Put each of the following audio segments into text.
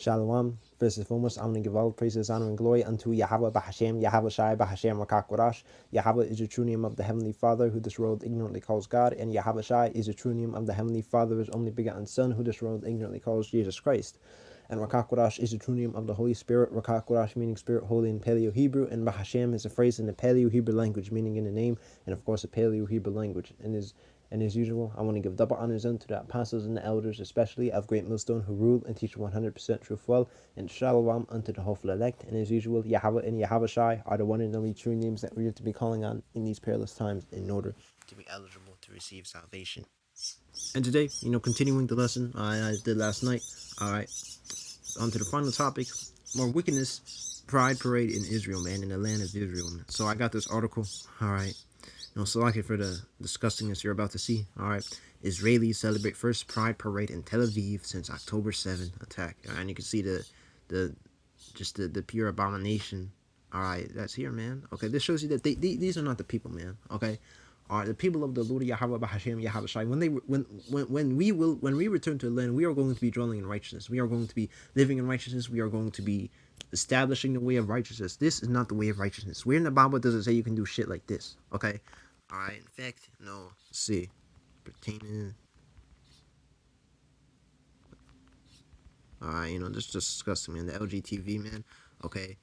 Shalom. First and foremost, I'm going to give all praises, honor, and glory unto Yahweh Bahashem, Yahweh Shai Bahashem Rakakwarash. Yahweh is the true name of the Heavenly Father, who this world ignorantly calls God, and Yahweh Shai is the true name of the Heavenly Father, his only begotten Son, who this world ignorantly calls Jesus Christ. And Rakakwarash is the true name of the Holy Spirit. Rakakwarash meaning Spirit Holy in Paleo Hebrew, and Bahashem is a phrase in the Paleo Hebrew language, meaning in the name, and of course the Paleo Hebrew language. And as usual, I want to give double honors unto the apostles and the elders, especially of Great Millstone, who rule and teach 100% truth well, and shalom unto the hopeful elect. And as usual, Yahweh and Yahweh Shai are the one and only true names that we are to be calling on in these perilous times in order to be eligible to receive salvation. And today, continuing the lesson I did last night, all right, on to the final topic, more wickedness, pride parade in Israel, man, in the land of Israel. Man. So I got this article, all right. So like it for the disgustingness you're about to see. All right, Israelis celebrate first Pride parade in Tel Aviv since October 7th attack, and you can see the pure abomination. All right, that's here, man. Okay, this shows you that these are not the people, man. Okay, all right, the people of the Lord Yahweh Bahashem Yahweh Shai. When we return to the land, we are going to be dwelling in righteousness. We are going to be living in righteousness. We are going to be establishing the way of righteousness. This is not the way of righteousness. Where in the Bible does it say you can do shit like this? Okay. All right. In fact, no. Let's see. Pertaining. All right. This is just disgusting, man. The LGTV, man. Okay.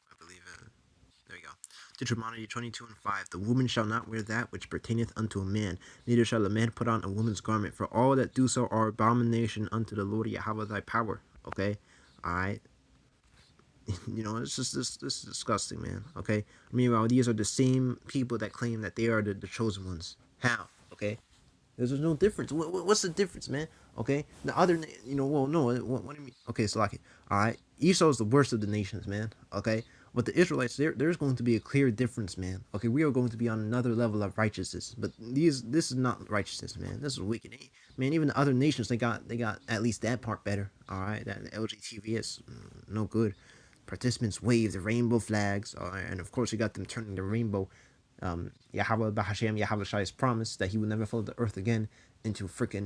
I believe it. There you go. Deuteronomy 22:5. The woman shall not wear that which pertaineth unto a man, neither shall a man put on a woman's garment. For all that do so are abomination unto the Lord Yahweh thy power. Okay. All right. It's just this is disgusting, man. Okay. Meanwhile, these are the same people that claim that they are the chosen ones. How? Okay. There's no difference. What's the difference, man? Okay. The other, well, no. What do you mean? Okay, so like, all right. Esau is the worst of the nations, man. Okay. But the Israelites, there's going to be a clear difference, man. Okay, we are going to be on another level of righteousness. But this is not righteousness, man. This is wicked, man. Even the other nations, they got at least that part better. All right, that LGTV is no good. Participants wave the rainbow flags, and of course, you got them turning the rainbow. Yahweh Bahashem Yahweh Shai's promise that he would never flood the earth again into freaking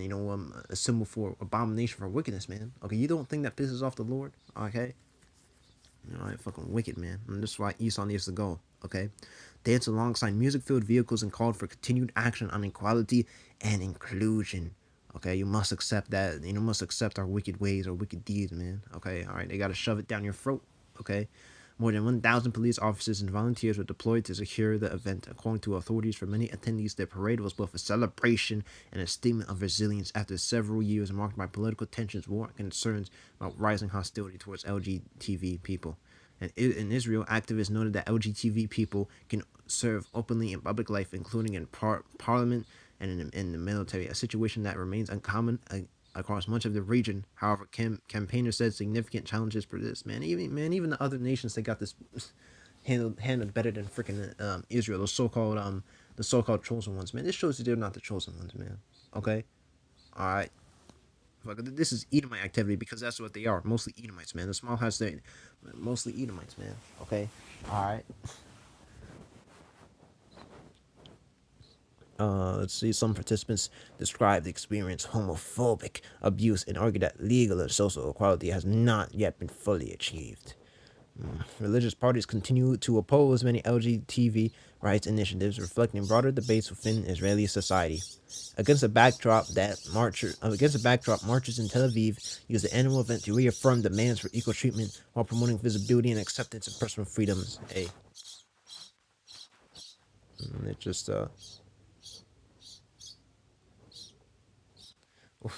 a symbol for abomination for wickedness, man. Okay, you don't think that pisses off the Lord? Okay, fucking wicked, man. And that's why Esau needs to go. Okay, dance alongside music-filled vehicles and called for continued action on equality and inclusion. Okay, you must accept that. Must accept our wicked ways, our wicked deeds, man. Okay, all right, they gotta shove it down your throat. Okay, more than 1,000 police officers and volunteers were deployed to secure the event. According to authorities, for many attendees, the parade was both a celebration and a statement of resilience after several years marked by political tensions, war, and concerns about rising hostility towards LGTB people. And in Israel, activists noted that LGTB people can serve openly in public life, including in parliament and in the military, a situation that remains uncommon across much of the region. However, campaigners said significant challenges persist. Even the other nations, they got this handled better than freaking Israel. The so-called chosen ones, man. This shows you they're not the chosen ones, man. Okay, all right. This is Edomite activity because that's what they are. Mostly Edomites, man. The small house, they mostly Edomites, man. Okay, all right. Let's see, some participants described the experience homophobic abuse and argue that legal and social equality has not yet been fully achieved. Religious parties continue to oppose many LGBT rights initiatives, reflecting broader debates within Israeli society. Against a backdrop, marchers in Tel Aviv use the annual event to reaffirm demands for equal treatment while promoting visibility and acceptance of personal freedoms. Hey, it just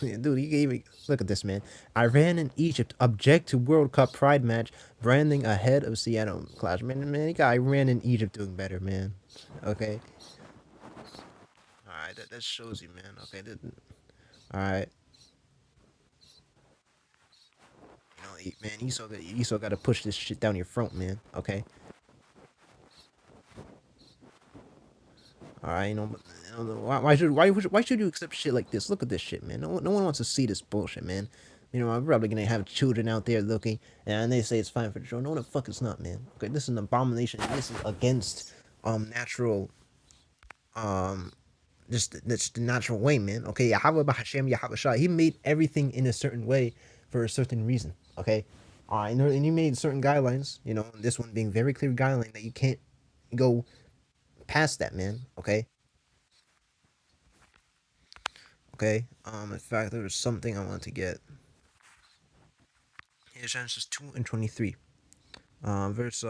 Dude, he gave me. Look at this, man. Iran and Egypt object to World Cup Pride match branding ahead of Seattle clash. Man, you got Iran and Egypt doing better, man. Okay. All right, that shows you, man. Okay. All right. Man, Esau got to push this shit down your front, man. Okay. All right. Why should you accept shit like this? Look at this shit, man. No one wants to see this bullshit, man. I'm probably gonna have children out there looking, and they say it's fine for the children. No, the fuck it's not, man. Okay, this is an abomination. This is against natural that's the natural way, man. Okay, Yahweh Bahashem Yahweh Shai. He made everything in a certain way for a certain reason. Okay, all right, and he made certain guidelines. This one being very clear guideline that you can't go past that, man. Okay, okay. In fact, there was something I wanted to get. Here's Genesis 2:23. Verse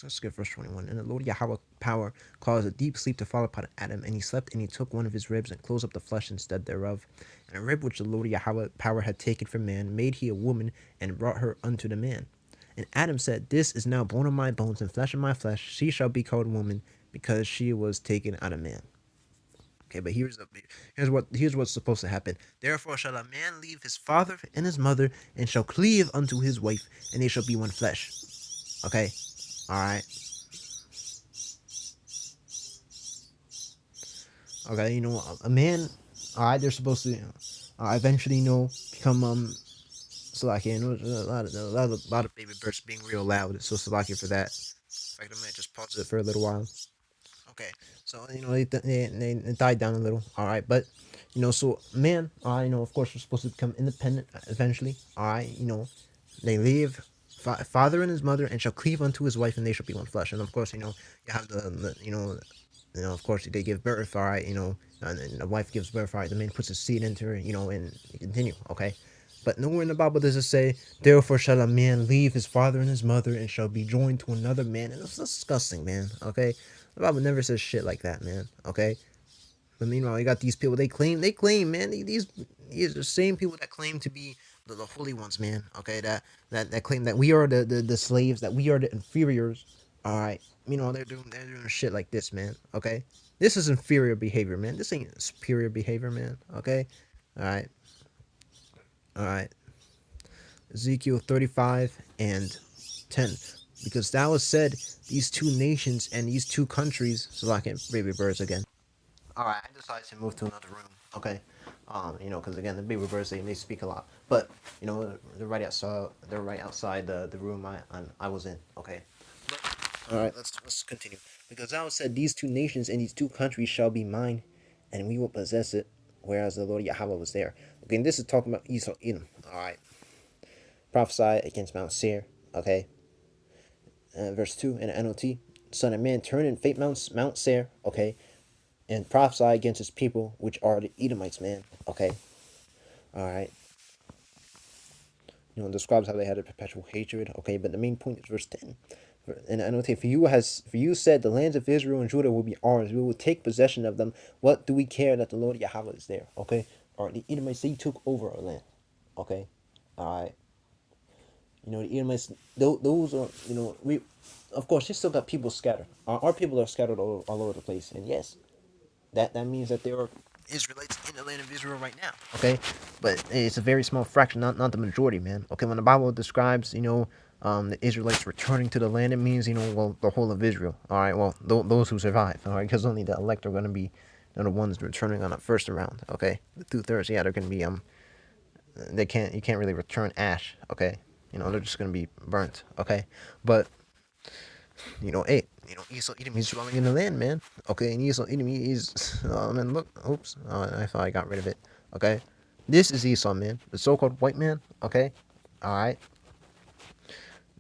Let's get verse 21. And the Lord Yahweh power caused a deep sleep to fall upon Adam, and he slept, and he took one of his ribs and closed up the flesh instead thereof. And a rib which the Lord Yahweh power had taken from man, made he a woman, and brought her unto the man. And Adam said, This is now bone of my bones and flesh of my flesh. She shall be called woman, because she was taken out of man. Okay, but here's what's supposed to happen. Therefore shall a man leave his father and his mother, and shall cleave unto his wife, and they shall be one flesh. Okay, all right. Okay, a man, all right, they're supposed to eventually, become Slovakia. There's a lot of baby birds being real loud. So Slovakia for that. In fact, I might just pause it for a little while. Okay, so they died down a little. All right, but so man, of course, we're supposed to become independent eventually. All right, they leave father and his mother, and shall cleave unto his wife, and they shall be one flesh. And of course, you have of course, they give birth. All right, and the wife gives birth. All right, the man puts his seed into her. And you continue. Okay. But nowhere in the Bible does it say, Therefore shall a man leave his father and his mother, and shall be joined to another man. And it's disgusting, man. Okay, the Bible never says shit like that, man. Okay, but meanwhile, you got these people. They claim, man. These are the same people that claim to be the holy ones, man. Okay, that claim that we are the slaves, that we are the inferiors. All right, they're doing shit like this, man. Okay, this is inferior behavior, man. This ain't superior behavior, man. Okay, all right, all right. Ezekiel 35 and 10. Because thou hast said, these two nations and these two countries, so I can baby birds again. Alright, I decided to move to another room. Okay. Because again, the baby birds, they speak a lot. But, they're right outside the room I was in. Okay. Alright, let's continue. Because thou hast said, these two nations and these two countries shall be mine, and we will possess it, whereas the Lord Yahweh was there. Okay, and this is talking about Esau, Edom. Alright. Prophesy against Mount Seir. Okay. Verse 2 in the NLT. Son of man, turn and fate Mount Seir. Okay. And prophesy against his people, which are the Edomites, man. Okay. Alright. Describes how they had a perpetual hatred. Okay, but the main point is verse 10. And I notate, for you said, the lands of Israel and Judah will be ours. We will take possession of them. What do we care that the Lord Yahweh is there? Okay. Or the Edomites, they took over our land. Okay. Alright. The Edomites, those are, we, of course, you still got people scattered. Our people are scattered all over the place. And yes, that means that there are Israelites in the land of Israel right now. Okay, but it's a very small fraction, not the majority, man. Okay, when the Bible describes, the Israelites returning to the land, it means, well, the whole of Israel. All right, well, those who survive. All right, because only the elect are going to be the ones returning on the first round. Okay, the 2/3, yeah, they're going to be you can't really return ash. Okay, they're just going to be burnt. Okay, but hey, Esau Edom, he's dwelling in the land, man. Okay, and Esau Edom, he's, oh man, look, oops, I thought I got rid of it. Okay, this is Esau, man, the so-called white man. Okay, all right.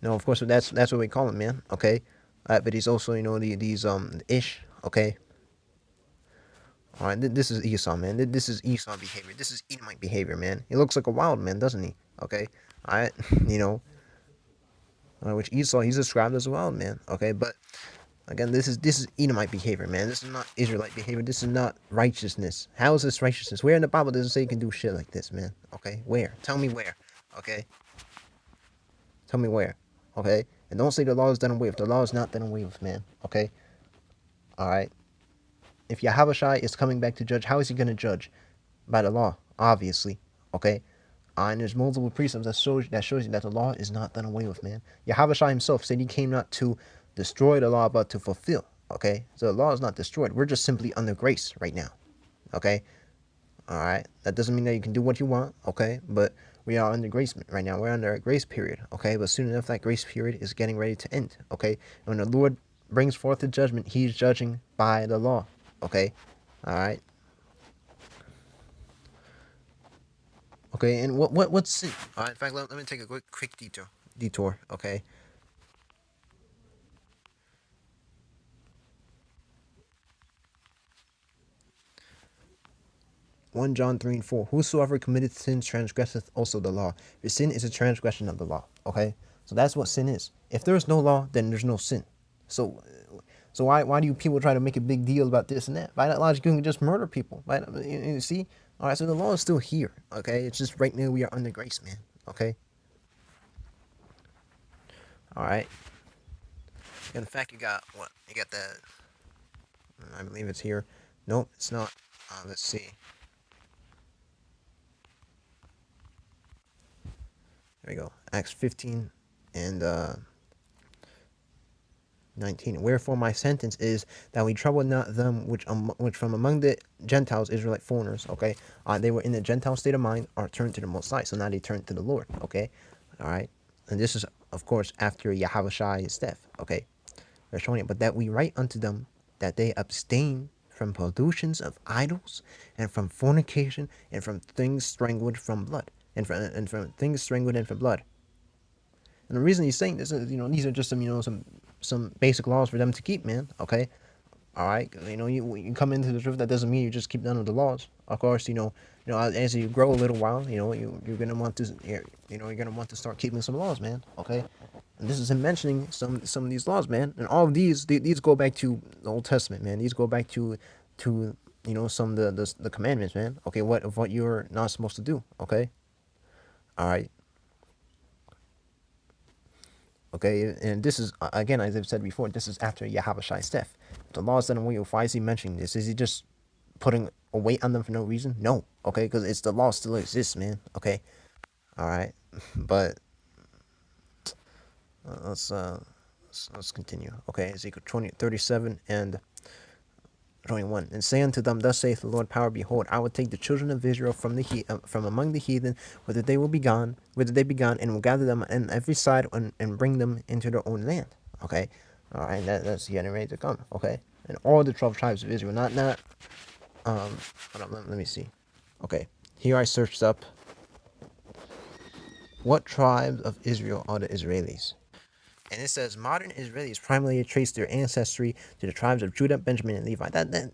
No, of course, that's what we call him, man. Okay, but he's also, these Ish. Okay, all right. This is Esau, man. This is Esau behavior. This is Edomite behavior, man. He looks like a wild man, doesn't he? Okay, all right. Which Esau, he's described as a wild man. Okay, but again, this is Edomite behavior, man. This is not Israelite behavior. This is not righteousness. How is this righteousness? Where in the Bible does it say you can do shit like this, man? Okay, where? Tell me where. Okay, tell me where. Okay, and don't say the law is done away with. The law is not done away with, man. Okay, all right. If Yahweh Shai is coming back to judge, how is he going to judge? By the law, obviously. Okay, and there's multiple precepts that shows you that the law is not done away with, man. Yahweh Shai himself said he came not to destroy the law, but to fulfill. Okay, so the law is not destroyed. We're just simply under grace right now. Okay, all right. That doesn't mean that you can do what you want. Okay, but we are under grace right now. We're under a grace period. Okay, but soon enough, that grace period is getting ready to end. Okay, and when the Lord brings forth the judgment, he's judging by the law. Okay, all right. Okay, and what's sin? All right. In fact, let me take a quick detour. Detour. Okay. 1 John 3 and 4. Whosoever committeth sin transgresseth also the law. For sin is a transgression of the law. Okay? So that's what sin is. If there is no law, then there's no sin. So why do people try to make a big deal about this and that? By that logic, you can just murder people. Right? You see? Alright, so the law is still here. Okay? It's just right now we are under grace, man. Okay? Alright. In fact, you got what? You got that. I believe it's here. Nope, it's not. Let's see. There we go. Acts 15 and 19. Wherefore my sentence is that we trouble not them which from among the Gentiles, Israelite foreigners, okay, they were in the Gentile state of mind, are turned to the Most High. So now they turn to the Lord, okay, all right. And this is, of course, after Yahushai's death, okay. They're showing it, but that we write unto them that they abstain from pollutions of idols and from fornication and from things strangled from blood and from things strangled and from blood. And the reason he's saying this is, these are just some basic laws for them to keep, man. Okay, all right. You come into the truth. That doesn't mean you just keep none of the laws. Of course, as you grow a little while, you're gonna want to, you're gonna want to start keeping some laws, man. Okay, and this is him mentioning some of these laws, man. And all of these go back to the Old Testament, man. These go back to some of the commandments, man. Okay, what you're not supposed to do. Okay, all right. Okay, and this is, again, as I've said before, this is after Yahushai's death. The laws that why is he mentioning this? Is he just putting a weight on them for no reason? No, okay, because it's the law still exists, man. Okay, all right, but let's continue. Okay, Ezekiel 37 and 21. And say unto them, thus saith the Lord power, behold, I will take the children of Israel from among the heathen, whether they be gone, and will gather them on every side and bring them into their own land. Okay, all right, that's getting ready to come. Okay, and all the 12 tribes of Israel, not hold on, let me see. Okay, here I searched up what tribes of Israel are the Israelis. And it says modern Israelis primarily trace their ancestry to the tribes of Judah, Benjamin, and Levi. That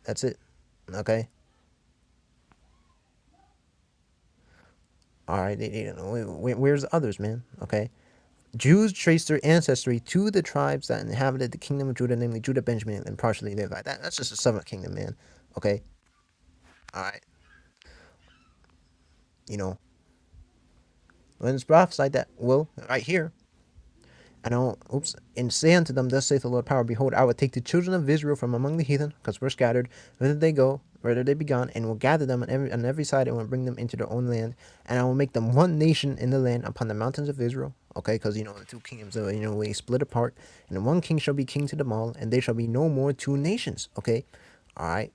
that's it. Okay. All right. Where's the others, man? Okay. Jews trace their ancestry to the tribes that inhabited the kingdom of Judah, namely Judah, Benjamin, and partially Levi. That's just a southern kingdom, man. Okay. All right. When it's prophesied that, well, right here. And say unto them, thus saith the Lord power, behold, I will take the children of Israel from among the heathen, because we're scattered, whither they be gone, and will gather them on every side, and will bring them into their own land, and I will make them one nation in the land upon the mountains of Israel. Okay, because the two kingdoms, we split apart, and one king shall be king to them all, and they shall be no more two nations. Okay, all right.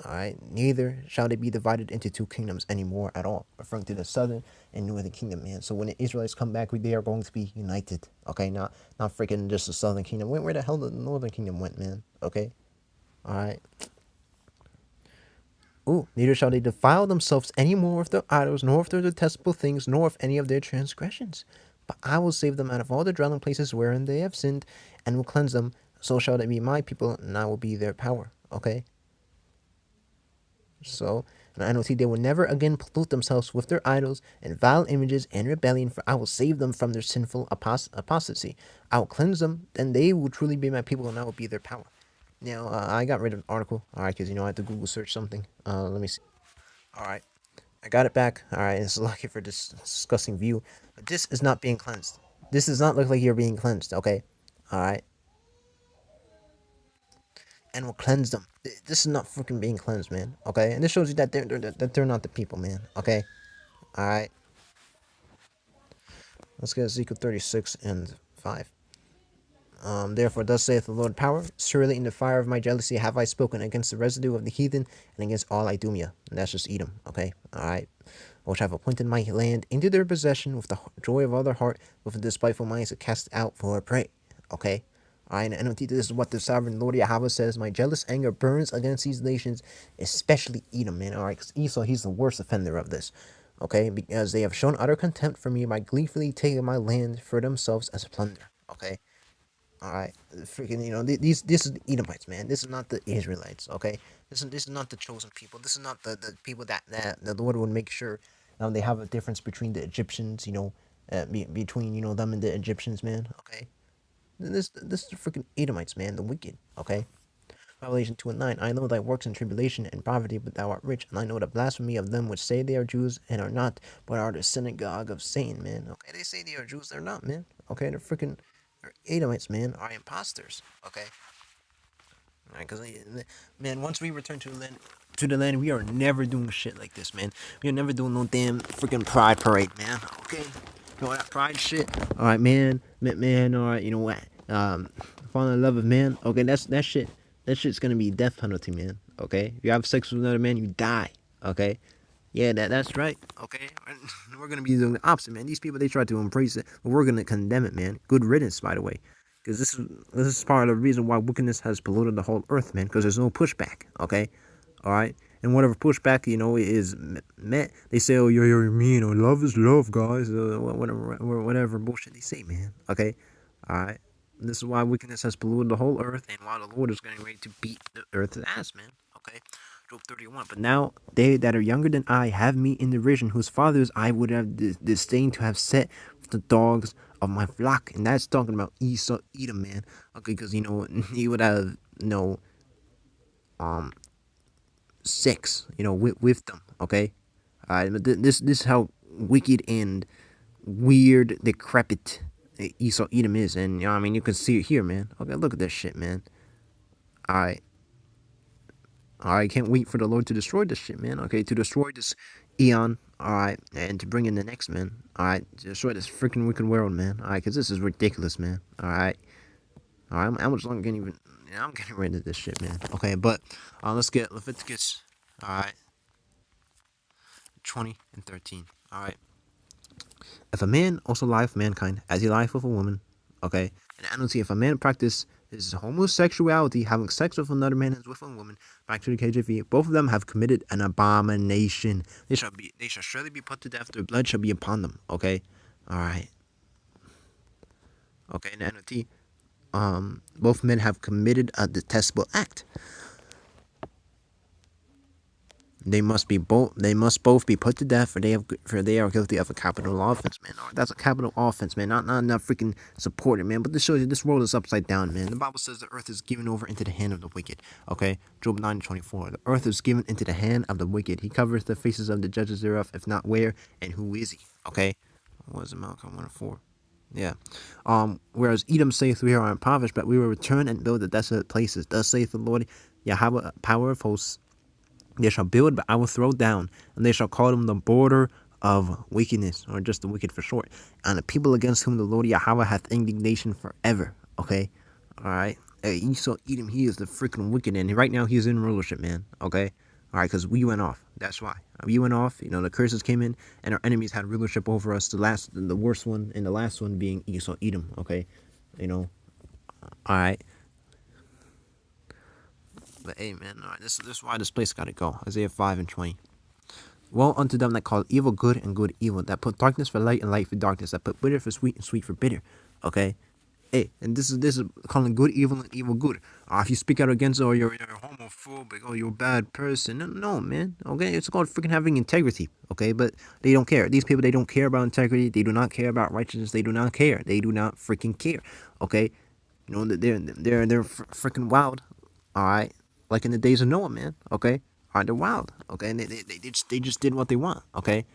All right, neither shall they be divided into two kingdoms anymore at all, referring to the southern and northern kingdom, man. So when the Israelites come back, they are going to be united. Okay, not freaking just the southern kingdom. Where the hell did the northern kingdom went, man? Okay, all right. Ooh, neither shall they defile themselves any more with their idols, nor with their detestable things, nor with any of their transgressions. But I will save them out of all the dwelling places wherein they have sinned, and will cleanse them. So shall they be my people, and I will be their power. Okay. So, and I know they will never again pollute themselves with their idols and vile images and rebellion, for I will save them from their sinful apostasy. I will cleanse them, then they will truly be my people, and I will be their power. Now, I got rid of the article, all right, because, I had to Google search something. Let me see. All right, I got it back. All right, it's lucky for this disgusting view. But this is not being cleansed. This does not look like you're being cleansed, okay? All right. And will cleanse them. This is not freaking being cleansed, man. Okay, and this shows you that they're not the people, man. Okay, all right. Let's get Ezekiel 36 and 5. Therefore, thus saith the Lord power, surely in the fire of my jealousy have I spoken against the residue of the heathen and against all Idumea. And that's just Edom. Okay, all right. Which I have appointed my land into their possession with the joy of all their heart, with a despiteful mind to cast out for a prey. Okay, Alright, and this is what the sovereign Lord Yahweh says. My jealous anger burns against these nations, especially Edom, man. Alright, because Esau, he's the worst offender of this. Okay, because they have shown utter contempt for me by gleefully taking my land for themselves as plunder. Okay, alright, freaking, this is the Edomites, man. This is not the Israelites. Okay, this is not the chosen people. This is not the people that the Lord would make sure they have a difference between the Egyptians, between them and the Egyptians, man. Okay, this is the freaking Edomites, man, the wicked. Okay. Revelation 2 and 9. I know thy works in tribulation and poverty, but thou art rich, and I know the blasphemy of them which say they are Jews and are not, but are the synagogue of Satan, man. Okay, they say they are Jews, they're not, man. Okay, they're Edomites, man, are imposters. Okay. Alright, because, man, once we return to the land, we are never doing shit like this, man. We are never doing no damn freaking pride parade, man. Okay. That pride shit. Alright, man, alright, you know what? Falling in love with man. Okay, that shit. That shit's gonna be death penalty, man. Okay, if you have sex with another man, you die. Okay, yeah, that's right. Okay, we're gonna be doing the opposite, man. These people, they try to embrace it, but we're gonna condemn it, man. Good riddance, by the way, because this is part of the reason why wickedness has polluted the whole earth, man. Because there's no pushback. Okay, all right, and whatever pushback is met, they say, oh, you're mean, or love is love, guys, whatever bullshit they say, man. Okay, all right. This is why wickedness has polluted the whole earth, and why the Lord is getting ready to beat the earth's ass, man. Okay, Job 31. But now they that are younger than I have me in derision, whose fathers I would have disdained to have set with the dogs of my flock. And that's talking about Esau, Edom, man. Okay, because he would have sex, with them. Okay, but this is how wicked and weird, decrepit Esau Edom is, and you can see it here, man. Okay, look at this shit, man. I can't wait for the Lord to destroy this shit, man. Okay, to destroy this eon, alright, and to bring in the next, man. Alright, to destroy this freaking wicked world, man. Alright, because this is ridiculous, man. Alright, how much longer can even? I'm getting rid of this shit, man. Okay, but let's get Leviticus. Alright, 20 and 13. Alright. If a man also lie with mankind, as he lieth with a woman, okay, and I don't see if a man practice his homosexuality, having sex with another man as with a woman, back to the KJV, both of them have committed an abomination. They shall surely be put to death. Their blood shall be upon them. Okay, all right. Okay, in the NLT, both men have committed a detestable act. They must both be put to death, for they are guilty of a capital offense, man. That's a capital offense, man. Not freaking supported, man. But this shows you this world is upside down, man. The Bible says the earth is given over into the hand of the wicked. Okay, Job 9:24. The earth is given into the hand of the wicked. He covers the faces of the judges thereof. If not, where and who is he? Okay, what is it, Malachi 1:4? Yeah. Whereas Edom saith, we are impoverished, but we will return and build the desolate places. Thus saith the Lord Yahweh, power of hosts. They shall build, but I will throw down, and they shall call them the border of wickedness, or just the wicked for short, and the people against whom the Lord Yahweh hath indignation forever. Okay, all right. Hey, Esau, Edom, he is the freaking wicked, and right now he is in rulership, man. Okay, all right, because we went off. That's why we went off. The curses came in, and our enemies had rulership over us. The worst one, and the last one being Esau, Edom. Okay, all right. But hey, man, all right, this is why this place gotta go. Isaiah 5:20. Woe unto them that call evil good and good evil, that put darkness for light and light for darkness, that put bitter for sweet and sweet for bitter. Okay, hey, and this is calling good evil and evil good. If you speak out against, oh, you're homophobic, oh, you're a bad person. No, man. Okay, it's called freaking having integrity. Okay, but they don't care. These people, they don't care about integrity. They do not care about righteousness. They do not care. They do not freaking care. Okay, they're freaking wild. All right. Like in the days of Noah, man. Okay, all right, they're wild. Okay, and they just did what they want. Okay.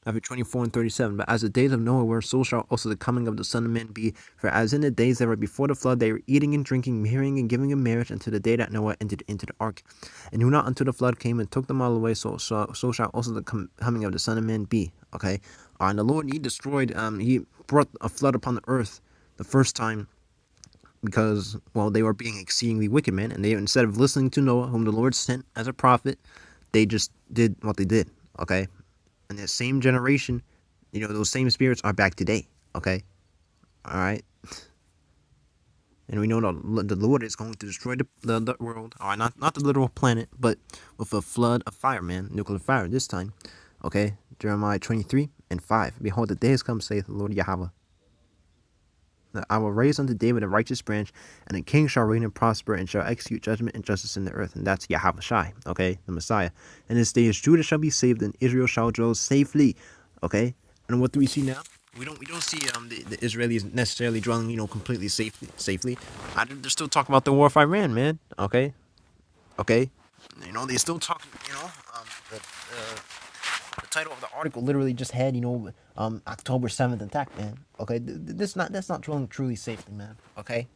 Matthew 24:37. But as the days of Noah were, so shall also the coming of the Son of Man be. For as in the days that were before the flood, they were eating and drinking, marrying and giving in marriage, until the day that Noah entered into the ark. And who not until the flood came and took them all away, so shall also the coming of the Son of Man be. Okay, and the Lord, he destroyed. He brought a flood upon the earth the first time, because, well, they were being exceedingly wicked, man. And they, instead of listening to Noah, whom the Lord sent as a prophet, they just did what they did. Okay, and that same generation, those same spirits are back today. Okay, All right. And we know the Lord is going to destroy the world. All right, not the literal planet, but with a flood of fire, man, nuclear fire this time. Okay, Jeremiah 23:5. Behold, the days come, saith the Lord Yahweh, that I will raise unto David a righteous branch, and a king shall reign and prosper, and shall execute judgment and justice in the earth. And that's Yahweh Shai, okay, the Messiah. And this day is Judah shall be saved, and Israel shall dwell safely. Okay, and what do we see now? We don't see the Israelis necessarily dwelling completely safely. They're still talking about the war of Iran, man. Okay, they still talking. The title of the article literally just had October 7th attack, man. Okay, that's not dwelling truly safely, man. Okay,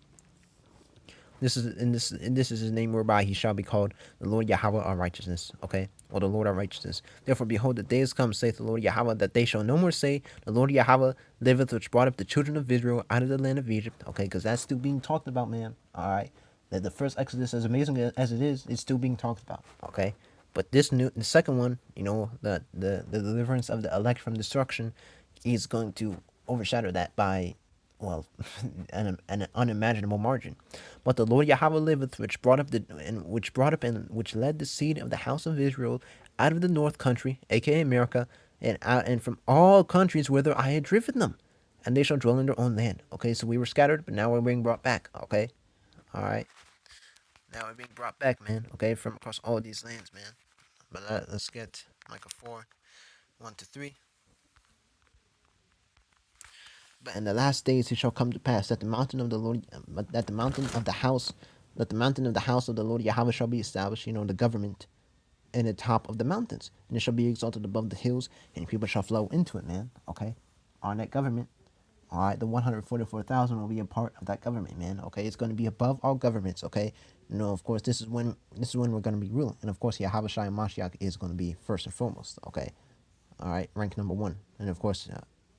this is his name whereby he shall be called the Lord Yahweh our righteousness. Okay, or the Lord our righteousness. Therefore, behold, the days come, saith the Lord Yahweh, that they shall no more say, the Lord Yahweh liveth, which brought up the children of Israel out of the land of Egypt. Okay, because that's still being talked about, man. All right, that the first Exodus, as amazing as it is, it's still being talked about. Okay, but the second one, the deliverance of the elect from destruction, is going to overshadow that by, well, an unimaginable margin. But the Lord Yahweh liveth, which led the seed of the house of Israel out of the north country, aka America, and from all countries whither I had driven them, and they shall dwell in their own land. Okay, so we were scattered, but now we're being brought back. Okay, all right, now we're being brought back, man. Okay, from across all these lands, man. But let's get Micah 4:1-3. But in the last days it shall come to pass that the mountain of the Lord, that the mountain of the house, that the mountain of the house of the Lord Yahweh shall be established, the government in the top of the mountains, and it shall be exalted above the hills, and people shall flow into it, man. Okay, on that government. All right, the 144,000 will be a part of that government, man. Okay, it's going to be above all governments. Okay, of course, this is when we're going to be ruling, and of course, Yahweh Shai and Mashiach is going to be first and foremost. Okay, all right, rank number one, and of course,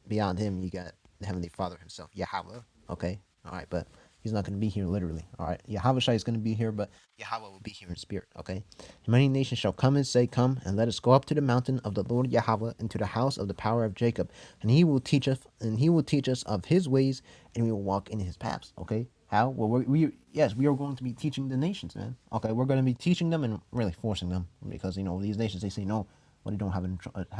beyond him, you got the Heavenly Father himself, Yahweh. Okay, all right, but he's not going to be here literally. All right, Yahweh Shai is going to be here, but Yahweh will be here in spirit. Okay, and many nations shall come and say, "Come and let us go up to the mountain of the Lord Yahweh, into the house of the power of Jacob, and he will teach us, of his ways, and we will walk in his paths." Okay. How? Well, yes, we are going to be teaching the nations, man. Okay, we're going to be teaching them and really forcing them, because these nations, they say no, well, they don't have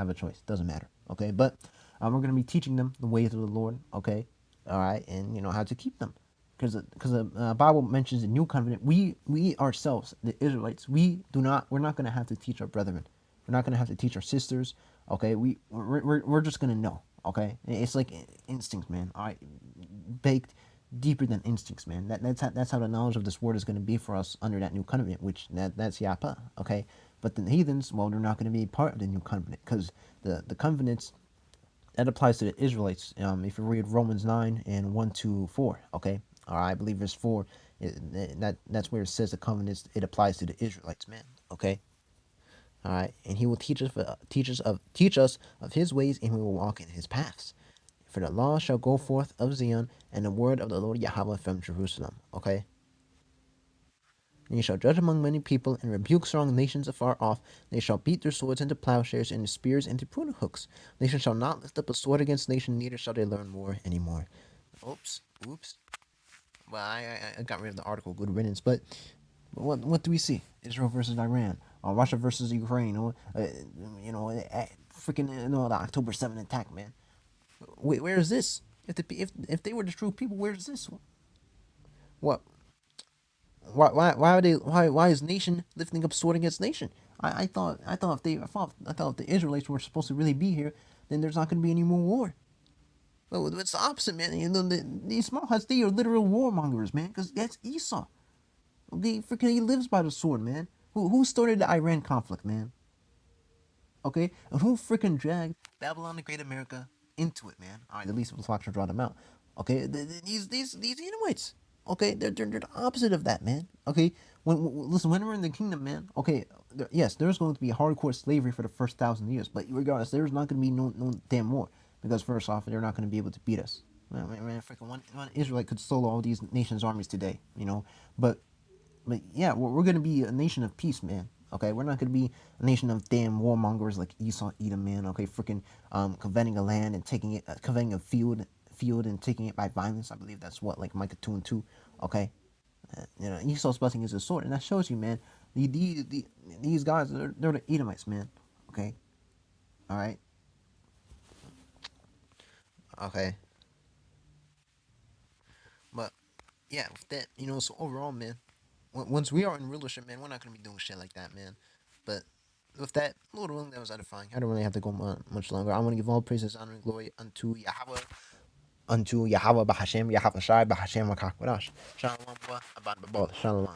a choice. Doesn't matter. Okay, but we're going to be teaching them the ways of the Lord. Okay, all right, and how to keep them, because the Bible mentions the new covenant. We ourselves, the Israelites, we're not going to have to teach our brethren. We're not going to have to teach our sisters. Okay, we're just going to know. Okay, it's like instinct, man. All right, baked deeper than instincts, man. That's how the knowledge of this word is going to be for us under that new covenant, which that's Yapa. Okay, but the heathens, well, they're not going to be part of the new covenant, because the covenants, that applies to the Israelites. If you read Romans 9 and 1-4, okay, or I believe verse 4, that's where it says the covenants, it applies to the Israelites, man. Okay, all right, and he will teach us of his ways, and we will walk in his paths. For the law shall go forth of Zion, and the word of the Lord Yahweh from Jerusalem. Okay, and ye shall judge among many people, and rebuke strong nations afar off. They shall beat their swords into plowshares, and their spears into pruning hooks. Nation shall not lift up a sword against nation, neither shall they learn war anymore. Oops. Well, I got rid of the article. Good riddance. But what do we see? Israel versus Iran, or Russia versus Ukraine, or freaking the October 7th attack, man. Where is this? If they were the true people, where's this? What? Why are they? Why is nation lifting up sword against nation? I thought if the Israelites were supposed to really be here, then there's not going to be any more war. Well, it's the opposite, man. These small huts, they are literal warmongers, man. Because that's Esau. He lives by the sword, man. Who started the Iran conflict, man? Okay, and who freaking dragged Babylon the Great America into it, man? All right, at least the Fox draw them out. Okay, these Edomites. Okay, they're the opposite of that, man. Okay, listen, when we're in the kingdom, man. Okay, yes, there's going to be hardcore slavery for the first 1,000 years, but regardless, there's not going to be no damn war, because first off, they're not going to be able to beat us. Man, freaking one Israelite could solo all these nations' armies today, but yeah, we're going to be a nation of peace, man. Okay, we're not going to be a nation of damn warmongers like Esau, Edom, man. Okay, freaking coveting a land and taking it, coveting a field field and taking it by violence. I believe that's what, like Micah 2 and 2. Okay, Esau's blessing is a sword, and that shows you, man. These guys, they're the Edomites, man. Okay, all right, okay, but yeah, with that, so overall, man, once we are in rulership, man, we're not gonna be doing shit like that, man. But with that, Lord willing, that was edifying. I don't really have to go much longer. I want to give all praises, honor, and glory unto Yahweh Bahashem, Yahweh Shai, Bahashem Rakakwadash. Shalom, Shalom.